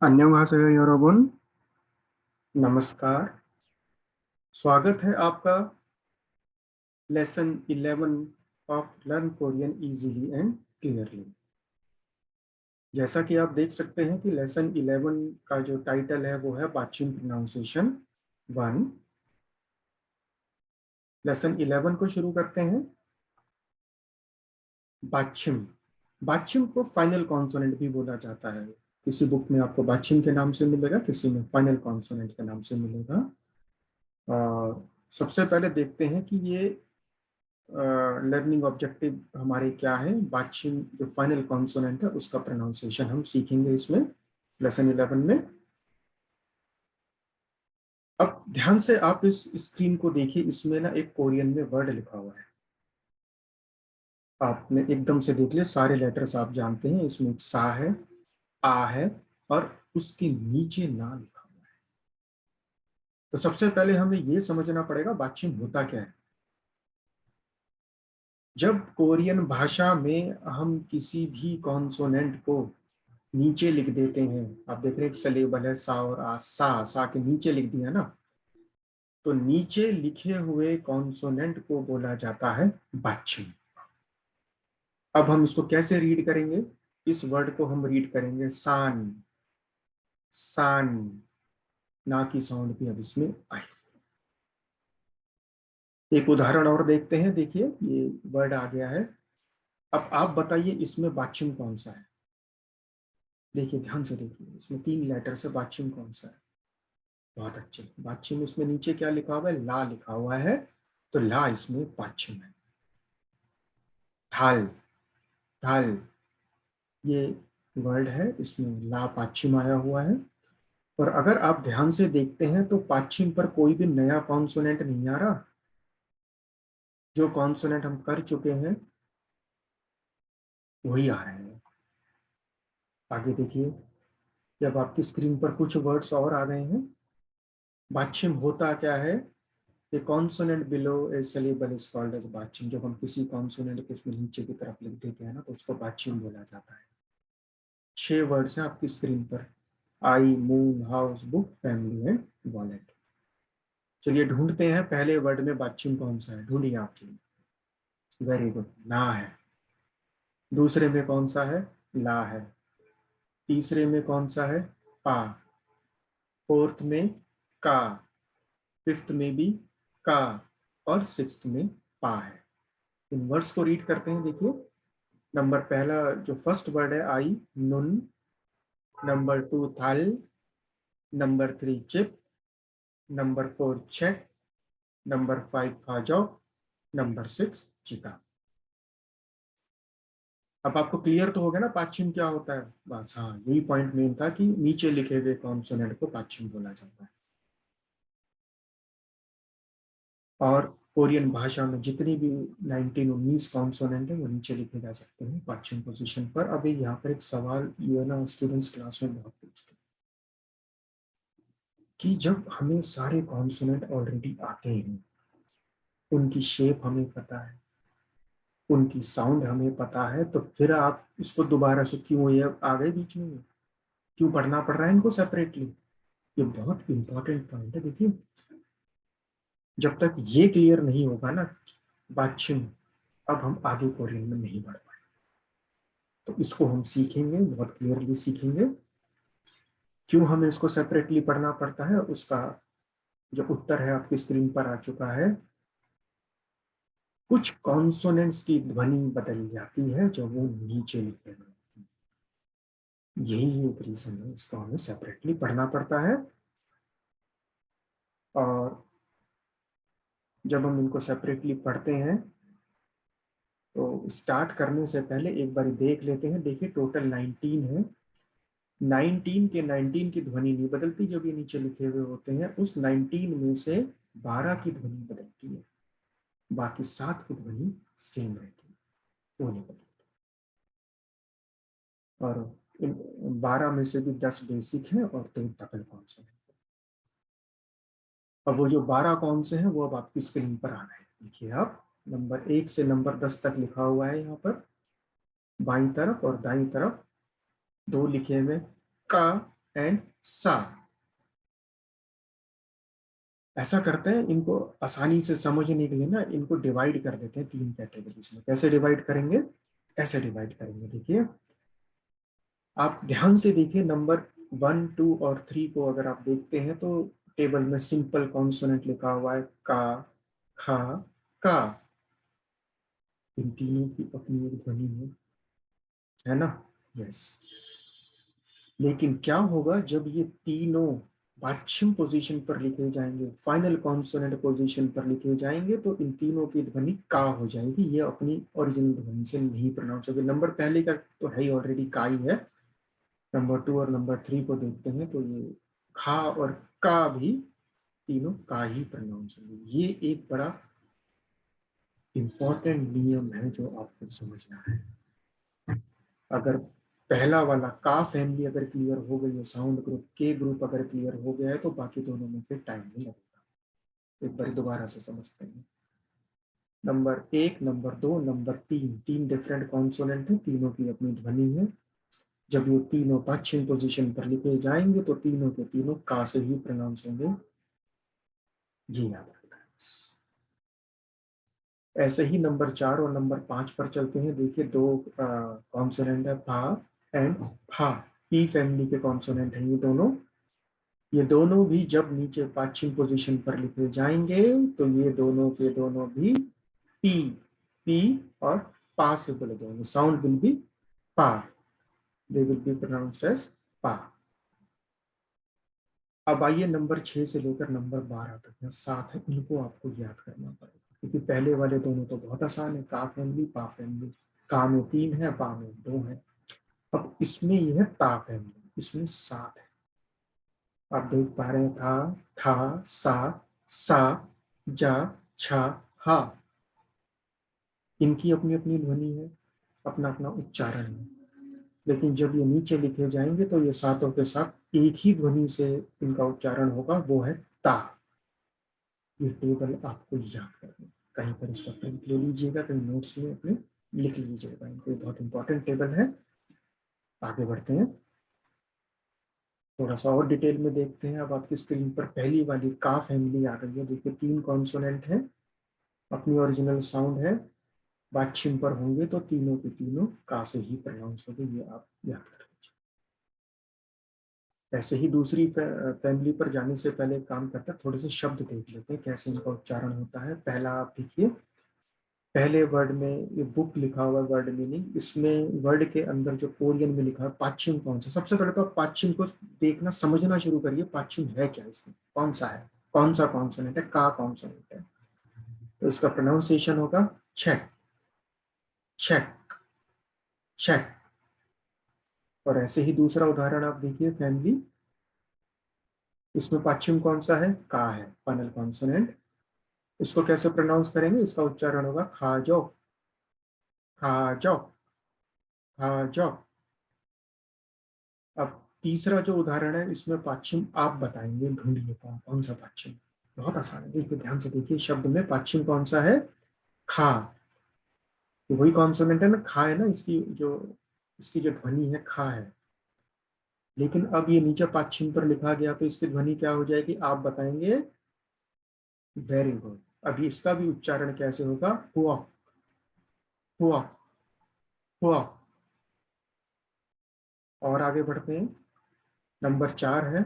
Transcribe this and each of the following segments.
안녕하세요, 여러분। नमस्कार। स्वागत है आपका lesson 11 of learn Korean easily and clearly. जैसा कि आप देख सकते हैं कि लेसन 11 का जो टाइटल है वो है बाचिम प्रोनाउंसिएशन 1। लेसन 11 को शुरू करते हैं। बाचिम बाचिम को फाइनल कॉन्सोनेंट भी बोला जाता है। किसी बुक में आपको बाचिम के नाम से मिलेगा, किसी में फाइनल कॉन्सोनेंट के नाम से मिलेगा। और सबसे पहले देखते हैं कि ये लर्निंग ऑब्जेक्टिव हमारे क्या है। बाचिम जो फाइनल कॉन्सोनेंट है उसका प्रोनाउंसिएशन हम सीखेंगे इसमें लेसन 11 में। अब ध्यान से आप इस स्क्रीन को देखिए, इसमें ना एक कोरियन में वर्ड लिखा हुआ है। आपने एकदम से देख लिया, सारे लेटर्स आप जानते हैं। इसमें एक सा है, आ है और उसके नीचे ना लिखा हुआ है। तो सबसे पहले हमें यह समझना पड़ेगा बाचिम होता क्या है। जब कोरियन भाषा में हम किसी भी कॉन्सोनेंट को नीचे लिख देते हैं, आप देख रहे हैं एक सलेबल है सा और आ, सा के नीचे लिख दिया ना, तो नीचे लिखे हुए कॉन्सोनेंट को बोला जाता है बाचिम। अब हम इसको कैसे रीड करेंगे? इस वर्ड को हम रीड करेंगे सान सान, ना की साउंड भी अब इसमें आई। एक उदाहरण और देखते हैं। देखिए ये वर्ड आ गया है। अब आप बताइए इसमें बाचिम कौन सा है। देखिए ध्यान से देखिए, इसमें 3 लेटर से बाचिम कौन सा है। बहुत अच्छे। बाचिम इसमें नीचे क्या लिखा हुआ है? ला लिखा हुआ है, तो ला इसमें बाचिम है। थाल थाल ये वर्ड है, इसमें ला पाचिम आया हुआ है। और अगर आप ध्यान से देखते हैं तो पाचिम पर कोई भी नया कॉन्सोनेंट नहीं आ रहा। जो कॉन्सोनेंट हम कर चुके हैं वही आ रहे हैं। आगे देखिए, जब आपकी स्क्रीन पर कुछ वर्ड्स और आ गए हैं। बाचिम होता क्या है? A consonant below a syllable is called as बाचिम। जब हम किसी कॉन्सोनेंट को उसमें नीचे की तरफ लिख देते हैं ना, तो उसको बाचिम बोला जाता है। 6 वर्ड्स हैं आपकी स्क्रीन पर। Eye, moon, house, book, family and wallet. चलिए ढूंढते हैं पहले वर्ड में बाचिम कौन सा है। ढूंढिए आप। वेरी गुड, ना है। दूसरे में कौन सा है? ला है। तीसरे में कौन सा है? पा। फोर्थ में का। फिफ्थ में भी का। और सिक्स्थ में पा है। इन वर्ड्स को रीड करते हैं। देखिए नंबर पहला जो फर्स्ट वर्ड है आई, नुन। नंबर 2 थाल। नंबर 3 चिप। नंबर 4 चेक। नंबर 5 खाजो। नंबर 6 चिका। अब आपको क्लियर तो हो गया ना पाचिम क्या होता है। बस हाँ, यही पॉइंट मेन था कि नीचे लिखे हुए कॉन्सोनेंट को पाचिम बोला जाता है। और कोरियन भाषा में जितनी भी 19 कॉन्सोनेंट है वो नीचे लिखे जा सकते हैं पाचिम पोजीशन पर। अभी यहाँ पर एक सवाल ये ना स्टूडेंट्स क्लास में बहुत पूछते हैं कि जब हमें सारे कॉन्सोनेंट ऑलरेडी आते हैं, उनकी शेप हमें पता है, उनकी साउंड हमें पता है, तो फिर आप इसको दोबारा से क्यों ये आ गए बीच में, क्यों पढ़ना पड़ रहा है इनको सेपरेटली? ये बहुत इंपॉर्टेंट पॉइंट है। देखिए जब तक ये क्लियर नहीं होगा ना बातचीत, अब हम आगे कोरियन में नहीं बढ़ पाए। तो इसको हम सीखेंगे, बहुत क्लियरली सीखेंगे क्यों हमें इसको सेपरेटली पढ़ना पड़ता है। उसका जो उत्तर है आपकी स्क्रीन पर आ चुका है। कुछ कॉन्सोनेंट्स की ध्वनि बदल जाती है जब वो नीचे लिखे हुए, यही एक रीजन है इसको हमें सेपरेटली पढ़ना पड़ता है। और जब हम इनको सेपरेटली पढ़ते हैं तो स्टार्ट करने से पहले एक बार देख लेते हैं। देखिए टोटल 19 है। 19 के 19 की ध्वनि नहीं बदलती जब ये नीचे लिखे हुए होते हैं। उस 19 में से 12 की ध्वनि बदलती है, बाकी 7 की ध्वनि सेम रहती है, वो नहीं बदलती। और इन 12 में से भी 10 बेसिक है और 2 डबल कॉन्सोनेंट। अब वो जो 12 कौन से हैं वो अब आपकी स्क्रीन पर आ रहे हैं। देखिए आप नंबर 1 से नंबर 10 तक लिखा हुआ है यहाँ पर बाईं तरफ, और दाईं तरफ 2 लिखे हुए का एंड सा। ऐसा करते हैं, इनको आसानी से समझने के लिए ना इनको डिवाइड कर देते हैं तीन कैटेगरीज में। कैसे डिवाइड करेंगे? ऐसे डिवाइड करेंगे। देखिए, आप ध्यान से देखिए, नंबर 1, 2 और 3 को अगर आप देखते हैं तो टेबल में सिंपल कॉन्सोनेंट लिखा हुआ है, का, खा, का। इन तीनों की अपनी एक ध्वनि है ना? यस। लेकिन क्या होगा जब ये तीनों वाच्यम पोजीशन पर लिखे जाएंगे, फाइनल कॉन्सोनेंट पोजीशन पर लिखे जाएंगे, तो इन तीनों की ध्वनि का हो जाएगी। ये अपनी ओरिजिनल ध्वनि से नहीं प्रोनाउंस होगी। नंबर पहले का तो है ही ऑलरेडी, का ही है। नंबर 2 और नंबर 3 को देखते हैं तो ये खा और का भी तीनों का ही प्रोनाउंस होंगे। ये एक बड़ा इंपॉर्टेंट नियम है जो आपको समझना है। अगर पहला वाला का फैमिली अगर क्लियर हो गई है, साउंड ग्रुप के ग्रुप अगर क्लियर हो गया है, तो बाकी दोनों में फिर टाइम नहीं लगेगा। एक बार दोबारा से समझते हैं। नंबर 1, नंबर 2, नंबर 3, तीन डिफरेंट कॉन्सोनेंट है, तीनों की अपनी ध्वनि है। जब ये तीनों पाश्चिम पोजीशन पर लिखे जाएंगे तो तीनों के तीनों का से ही प्रोनाउंस होंगे। जी याद रखना है। ऐसे ही नंबर 4 और नंबर 5 पर चलते हैं। देखिए, दो कॉन्सोनेंट है, फा एंड फा। पी फैमिली के कॉन्सोनेंट है ये दोनों। ये दोनों भी जब नीचे पाश्चिम पोजीशन पर लिखे जाएंगे तो ये दोनों के दोनों भी पी, पी और पा से बोले जाएंगे। Sound will be pa, they will be pronounced as pa. अब आइए नंबर 6 से लेकर नंबर 12 तक है, 7 है, इनको आपको याद करना पड़ेगा, क्योंकि पहले वाले दोनों तो बहुत आसान है, का फैमिली, पा फैमिली। का में 3 है, पा में 2 है। अब इसमें यह है ता फैमिली, इसमें 7 है। आप देख पा रहे हैं, था, सा, जा, छा, हा। इनकी अपनी अपनी ध्वनि है, अपना अपना उच्चारण है। लेकिन जब ये नीचे लिखे जाएंगे तो ये सातों के साथ एक ही ध्वनि से इनका उच्चारण होगा, वो है ता। ये टेबल आपको याद करना, कहीं पर इसका प्रिंट ले लीजिएगा, कहीं नोट्स में अपने लिख लीजिएगा। ये बहुत इंपॉर्टेंट टेबल है। आगे बढ़ते हैं, थोड़ा सा और डिटेल में देखते हैं। अब आपकी स्क्रीन पर पहली वाली का फैमिली आ गई है। देखिए, तीन कॉन्सोनेंट है, अपनी ओरिजिनल साउंड है, वाच्यम पर होंगे तो तीनों के तीनों का से ही प्रोनाउंस होंगे। ये आप याद कर लीजिए। ऐसे ही दूसरी फैमिली पर जाने से पहले काम करता है, थोड़े से शब्द देख लेते हैं कैसे इनका उच्चारण होता है। पहला आप देखिए, पहले वर्ड में ये बुक लिखा हुआ वर्ड मीनिंग, इसमें वर्ड के अंदर जो कोरियन में लिखा है पाच्यम कौन सा। सबसे पहले तो आप पाच्यम को देखना समझना शुरू करिए, पाच्यम है क्या, इसमें कौन सा है, कौन सा कॉन्सोनेंट है, का कॉन्सोनेंट है। तो इसका प्रोनाउंसिएशन होगा चेक, चेक, चेक। और ऐसे ही दूसरा उदाहरण आप देखिए, फैमिली, इसमें पाच्यम कौन सा है, का है, फाइनल कॉन्सोनेंट। इसको कैसे प्रोनाउंस करेंगे, इसका उच्चारण होगा खाजो, खाजो, खाजो। अब तीसरा जो उदाहरण है, इसमें पाच्छिम आप बताएंगे, ढूंढिए कौन कौन सा पाच्छिम। बहुत आसान है, देखिए ध्यान से देखिए, शब्द में पाच्छिम कौन सा है, खा। तो वही कॉन्सोनेंट है ना, खा है ना, इसकी जो ध्वनि है खा है। लेकिन अब ये नीचे पाच्छिम पर लिखा गया तो इसकी ध्वनि क्या हो जाएगी, आप बताएंगे। Very good. अभी इसका भी उच्चारण कैसे होगा, हुआ, हुआ, हुआ। और आगे बढ़ते हैं, नंबर 4 है।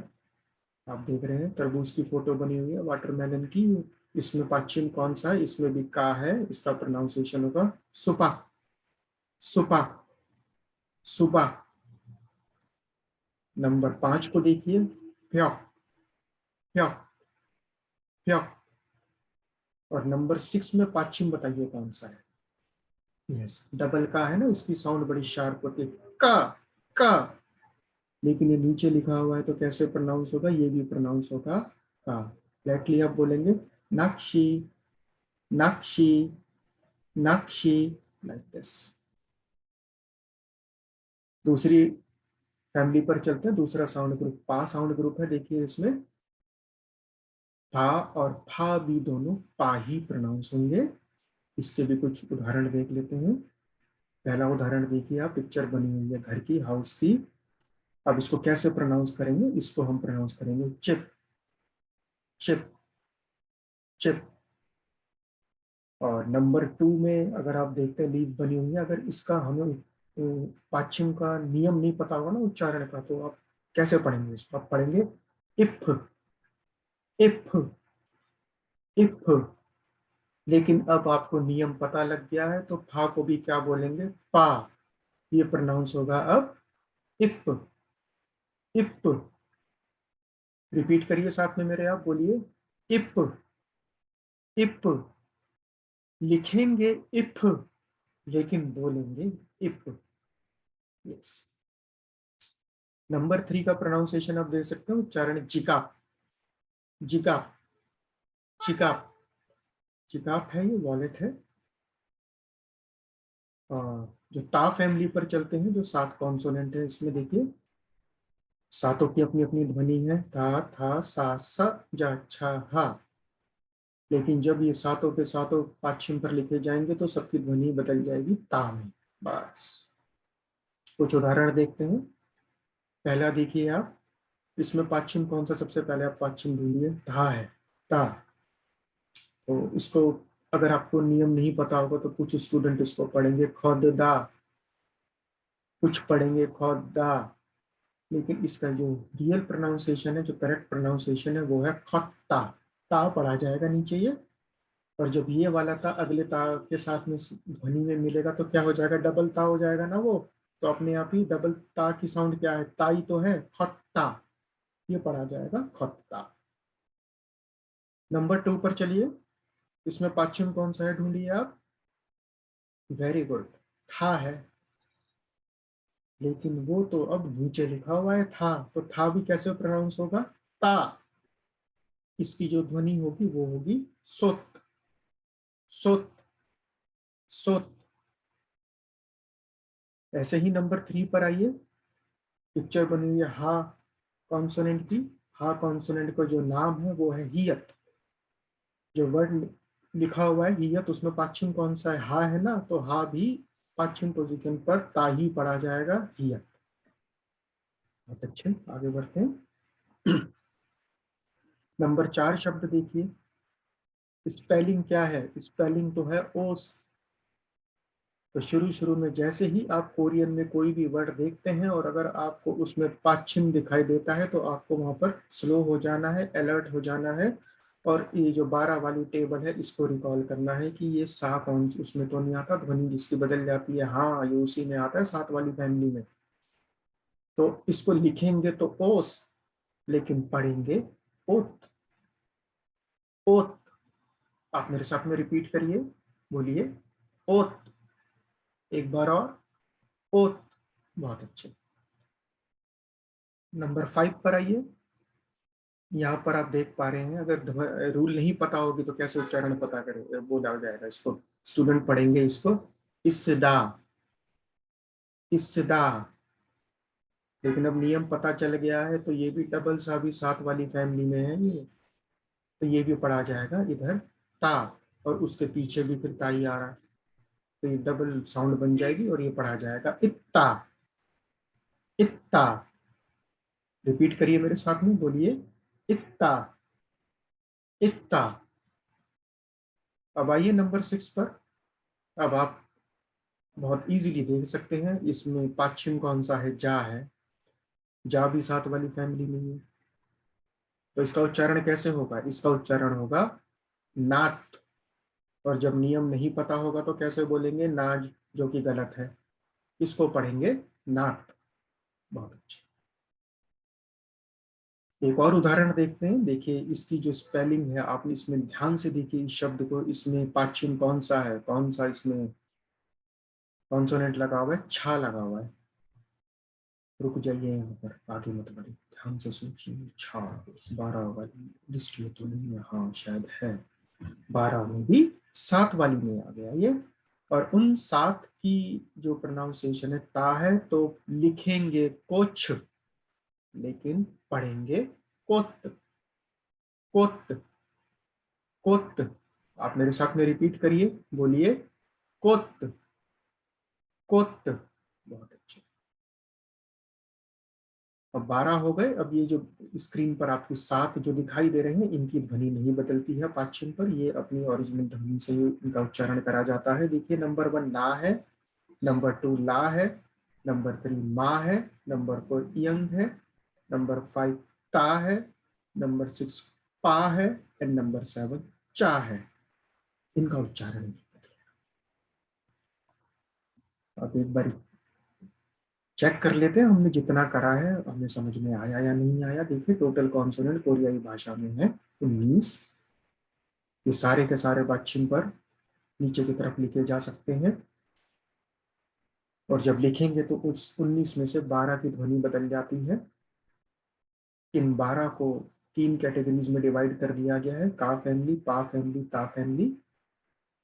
आप देख रहे हैं तरबूज की फोटो बनी हुई है, वाटरमेलन की। इसमें पश्चिम कौन सा है, इसमें भी का है, इसका प्रोनाउंसिएशन होगा सुपा, सुपा, सुपा। नंबर 5 को देखिए, प्यो, प्यो, प्यो। और नंबर 6 में पश्चिम बताइए कौन सा है। यस, डबल का है ना, इसकी साउंड बड़ी शार्प होती है, का। लेकिन ये नीचे लिखा हुआ है तो कैसे प्रोनाउंस होगा, ये भी प्रोनाउंस होगा का। फ्लैटली आप बोलेंगे नक्शी, नक्शी, नक्शी, लाइक दिस। दूसरी फैमिली पर चलते हैं, दूसरा साउंड ग्रुप पा साउंड ग्रुप है। देखिए, इसमें पा और फा भी दोनों पा ही प्रोनाउंस होंगे। इसके भी कुछ उदाहरण देख लेते हैं। पहला उदाहरण देखिए, आप पिक्चर बनी हुई है घर की, हाउस की। अब इसको कैसे प्रोनाउंस करेंगे, इसको हम प्रोनाउंस करेंगे चिप, चिप, चिप। और नंबर 2 में अगर आप देखते हैं लीव बनी हुई है, अगर इसका हमें पाछिम का नियम नहीं पता होगा ना उच्चारण का, तो आप कैसे पढ़ेंगे इसको, आप पढ़ेंगे इफ, इफ, इफ। लेकिन अब आपको नियम पता लग गया है, तो फा को भी क्या बोलेंगे, पा। ये प्रोनाउंस होगा अब इफ, इफ। रिपीट करिए साथ में मेरे, आप बोलिए इफ, इफ। लिखेंगे इफ, लेकिन बोलेंगे इफ। यस। नंबर 3 का प्रोनाउंसिएशन आप दे सकते हो, उच्चारण जिका, जिका, चिकाप, चिकाप है, ये वॉलेट है। जो ता फैमिली पर चलते हैं, जो 7 कॉन्सोनेंट है, इसमें देखिए सातों की अपनी अपनी ध्वनि है, था, था, सा, स, जा, छा, हा। लेकिन जब ये सातों के सातों पाछिम पर लिखे जाएंगे तो सबकी ध्वनि बदल जाएगी ता में। बस कुछ उदाहरण देखते हैं। पहला देखिए आप, इसमें पाछिम कौन सा, सबसे पहले आप पाछिम ढूंढिए, धा है, ता। तो इसको अगर आपको नियम नहीं पता होगा तो कुछ स्टूडेंट इसको पढ़ेंगे खुद दा, कुछ पढ़ेंगे खुद दा। लेकिन इसका जो रियल प्रोनाउंसिएशन है, जो करेक्ट प्रोनाउंसिएशन है, वो है खत्ता। ता पढ़ा जाएगा नीचे ये, और जब ये वाला ता अगले ता के साथ में ध्वनि में मिलेगा तो क्या हो जाएगा, डबल ता हो जाएगा ना वो। तो अपने आप ही डबल ता की साउंड क्या है, ताई तो है, खत्ता। ये पढ़ा जाएगा खत्ता। नंबर 2 पर चलिए, इसमें पाछिम कौन सा है ढूंढिए आप। वेरी गुड, था है। लेकिन वो तो अब नीचे लिखा हुआ है था, तो था भी कैसे प्रोनाउंस होगा, ता। इसकी जो ध्वनि होगी वो होगी सोत, सोत, सोत। ऐसे ही नंबर 3 पर आइए, पिक्चर बनी हुई है हा कॉन्सोनेंट की। हा कॉन्सोनेंट का जो नाम है वो है हियत। जो वर्ड लिखा हुआ है हियत, उसमें पाछिम कौन सा है, हा है ना, तो हा भी पाछिम पोजीशन पर ता ही पढ़ा जाएगा, हियत। बहुत अच्छे, आगे बढ़ते हैं। नंबर 4 शब्द देखिए, स्पेलिंग क्या है, स्पेलिंग तो है ओस। तो शुरू शुरू में जैसे ही आप कोरियन में कोई भी वर्ड देखते हैं और अगर आपको उसमें पाछिम दिखाई देता है, तो आपको वहां पर स्लो हो जाना है, अलर्ट हो जाना है। और ये जो 12 वाली टेबल है, इसको रिकॉल करना है कि ये सा कौन, उसमें तो नहीं आता ध्वनि जिसकी बदल जाती है, हाँ ये उसी में आता है, 7 वाली फैमिली में। तो इसको लिखेंगे तो ओस, लेकिन पढ़ेंगे ओत, ओत। आप मेरे साथ में रिपीट करिए, बोलिए ओत, एक बार और, ओत। बहुत अच्छे। नंबर 5 पर आइए। यहाँ पर आप देख पा रहे हैं, अगर रूल नहीं पता होगी तो कैसे उच्चारण पता करें, बोला जाएगा इसको, स्टूडेंट पढ़ेंगे इसको इसदा, इसदा। लेकिन अब नियम पता चल गया है, तो ये भी डबल सा भी 7 वाली फैमिली में है ये, तो ये भी पढ़ा जाएगा इधर ता, और उसके पीछे भी फिर ताई आ रहा है, तो ये डबल साउंड बन जाएगी और ये पढ़ा जाएगा इत्ता, इत्ता। रिपीट करिए मेरे साथ में, बोलिए इत्ता, इत्ता। अब आइए नंबर 6 पर। अब आप बहुत इजीली देख सकते हैं, इसमें पाछिम कौन सा है, जा है। जा भी 7 वाली फैमिली में ही है। तो इसका उच्चारण कैसे होगा, इसका उच्चारण होगा नात। और जब नियम नहीं पता होगा तो कैसे बोलेंगे, नाज, जो कि गलत है। इसको पढ़ेंगे नात। बहुत अच्छे। एक और उदाहरण देखते हैं, देखिए इसकी जो स्पेलिंग है, आप इसमें ध्यान से देखिए इस शब्द को, इसमें पाछिम कौन सा है, कौन सा इसमें कॉन्सोनेंट लगा हुआ है, छा लगा हुआ है। रुक जाइए यहाँ पर, आगे मत बढ़िए, ध्यान से सोचिए। छा 12 वाली लिस्ट में तो नहीं है, हाँ शायद है, 12 में भी 7 वाली में आ गया ये। और उन 7 की जो प्रोनाउंसिएशन है ता है, तो लिखेंगे कोछ, लेकिन पढ़ेंगे कोत, कोत, कोत। आप मेरे साथ में रिपीट करिए, बोलिए कोत, कोत। बहुत अच्छे। अब 12 हो गए। अब ये जो स्क्रीन पर आपके 7 जो दिखाई दे रहे हैं, इनकी ध्वनि नहीं बदलती है पाच्छिम पर, ये अपनी ओरिजिनल ध्वनि से ही इनका उच्चारण करा जाता है। देखिए नंबर 1 ना है, नंबर 2 ला है, नंबर 3 मा है, नंबर 4 यंग है, नंबर 5 ता है, नंबर 6 पा है, एंड नंबर 7 चा है। इनका उच्चारण अब एक बार चेक कर लेते हैं, हमने जितना करा है हमें समझ में आया या नहीं आया। देखिए टोटल कॉन्सोनेंट कोरियाई भाषा में है 19। ये सारे के सारे पश्चिम पर नीचे की तरफ लिखे जा सकते हैं, और जब लिखेंगे तो उस 19 में से 12 की ध्वनि बदल जाती है। इन 12 को 3 कैटेगरीज में डिवाइड कर दिया गया है, का फैमिली, पा फैमिली, ता फैमिली।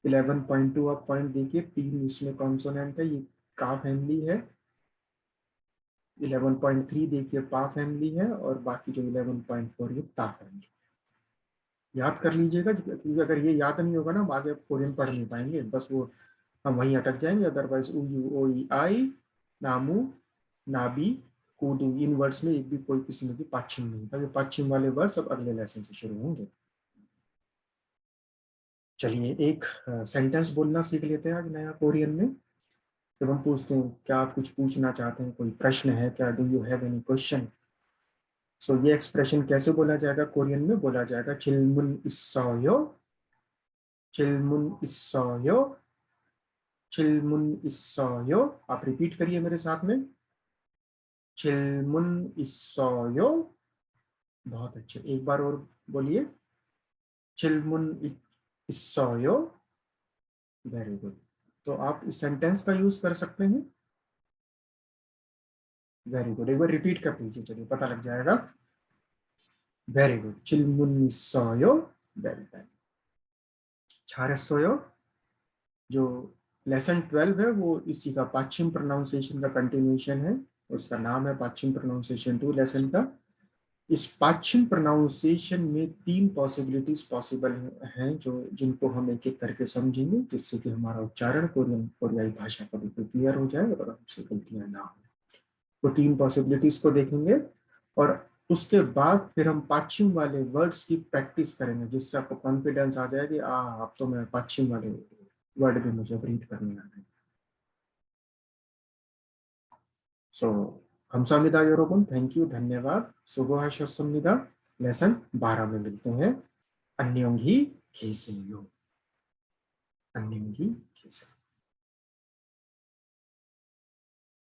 11.2 आप पॉइंट देखिए, 3 इसमें कॉन्सोनेंट है, ये का फैमिली है। 11.3 देखिए पा फैमिली है, और बाकी जो 11.4 ये ता फैमिली। याद कर लीजिएगा, क्योंकि अगर ये याद नहीं होगा ना, हम आगे कोरियन पढ़ नहीं पाएंगे, बस वो हम वहीं अटक जाएंगे। अदरवाइज उ यू ओ ई आई, नामू, नाबी, कूदू, इन वर्ड्स में एक भी कोई किसी में भी पाच्छिम नहीं था। ये पाच्छिम वाले वर्ड्स अब अगले लेसन से शुरू होंगे। चलिए एक सेंटेंस बोलना सीख लेते हैं आज नया कोरियन में। जब हम पूछते हैं क्या आप कुछ पूछना चाहते हैं, कोई प्रश्न है क्या, do you have any question. So ये एक्सप्रेशन कैसे बोला जाएगा कोरियन में? बोला जाएगा चिलमुन इसोयो, चिलमुन इसोयो, चिलमुन इसोयो। आप रिपीट करिए मेरे साथ में, चिलमुन इसोयो। बहुत अच्छे, एक बार और बोलिए, चिलमुन इसोयो। Very good. तो आप इस सेंटेंस का यूज कर सकते हैं। वेरी गुड, एक बार रिपीट कर दीजिए, चलिए पता लग जाएगा। वेरी गुड, चिलमुन इसोयो। Very good, 잘했어요। जो लेसन 12 है वो इसी का पाच्छिम प्रोनाउंसिएशन का कंटिन्यूशन है। उसका नाम है पाच्छिम प्रोनाउंसिएशन 2 लेसन का। इस पाच्छिम प्रोनाउंसिएशन में 3 पॉसिबिलिटीज पॉसिबल हैं, जो जिनको हम एक एक करके समझेंगे, जिससे कि हमारा उच्चारण कोरियाई भाषा का बिल्कुल क्लियर हो जाए और हमसे गलतियां ना हो। वो 3 पॉसिबिलिटीज को देखेंगे, और उसके बाद फिर हम पाच्छिम वाले वर्ड्स की प्रैक्टिस करेंगे, जिससे आपको कॉन्फिडेंस आ जाए कि अब तो मैं पाच्छिम वाले वर्ड भी मुझे रीड करने आ रहे हैं। सो 감사합니다 여러분, थैंक यू, धन्यवाद। 수고하셨습니다। लेसन 12 में मिलते हैं। 안녕히 계세요। 안녕히